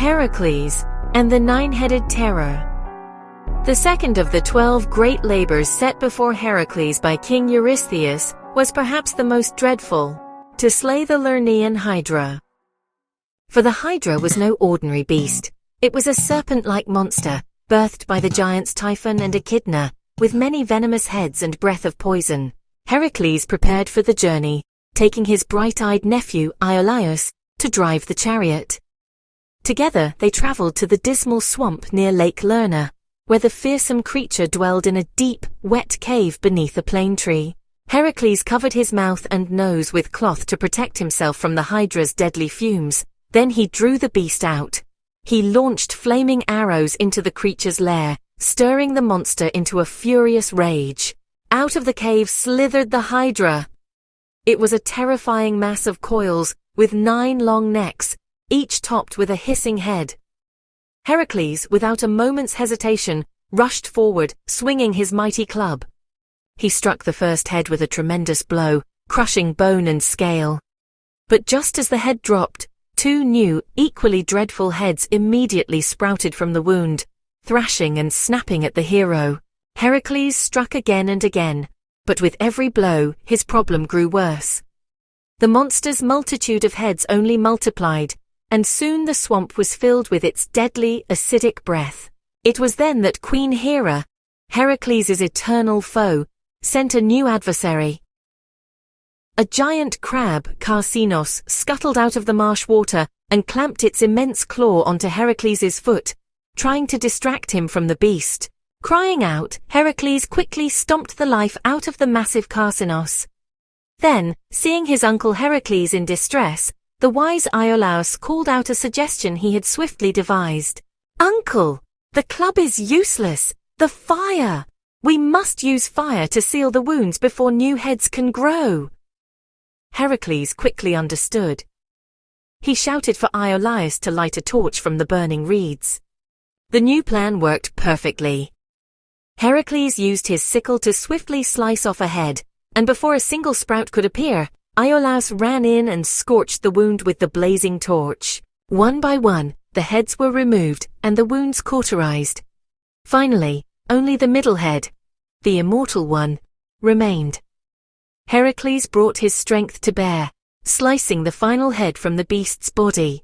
Heracles, and the nine-headed terror. The second of the 12 great labors set before Heracles by King Eurystheus was perhaps the most dreadful: to slay the Lernaean Hydra. For the Hydra was no ordinary beast. It was a serpent-like monster, birthed by the giants Typhon and Echidna, with many venomous heads and breath of poison. Heracles prepared for the journey, taking his bright-eyed nephew Iolaus to drive the chariot. Together they traveled to the dismal swamp near Lake Lerna, where the fearsome creature dwelled in a deep, wet cave beneath a plane tree. Heracles covered his mouth and nose with cloth to protect himself from the Hydra's deadly fumes. Then he drew the beast out. He launched flaming arrows into the creature's lair, stirring the monster into a furious rage. Out of the cave slithered the Hydra. It was a terrifying mass of coils, with 9 long necks, each topped with a hissing head. Heracles, without a moment's hesitation, rushed forward, swinging his mighty club. He struck the first head with a tremendous blow, crushing bone and scale. But just as the head dropped, 2 new, equally dreadful heads immediately sprouted from the wound, thrashing and snapping at the hero. Heracles struck again and again, but with every blow, his problem grew worse. The monster's multitude of heads only multiplied, and soon the swamp was filled with its deadly, acidic breath. It was then that Queen Hera, Heracles' eternal foe, sent a new adversary. A giant crab, Carcinos, scuttled out of the marsh water and clamped its immense claw onto Heracles' foot, trying to distract him from the beast. Crying out, Heracles quickly stomped the life out of the massive Carcinos. Then, seeing his uncle Heracles in distress, the wise Iolaus called out a suggestion he had swiftly devised. "Uncle, the club is useless. The fire! We must use fire to seal the wounds before new heads can grow." Heracles quickly understood. He shouted for Iolaus to light a torch from the burning reeds. The new plan worked perfectly. Heracles used his sickle to swiftly slice off a head, and before a single sprout could appear, Iolaus ran in and scorched the wound with the blazing torch. One by one, the heads were removed and the wounds cauterized. Finally, only the middle head, the immortal one, remained. Heracles brought his strength to bear, slicing the final head from the beast's body.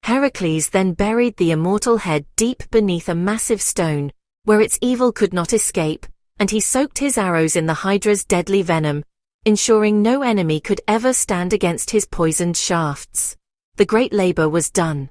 Heracles then buried the immortal head deep beneath a massive stone, where its evil could not escape, and he soaked his arrows in the Hydra's deadly venom, ensuring no enemy could ever stand against his poisoned shafts. The great labor was done.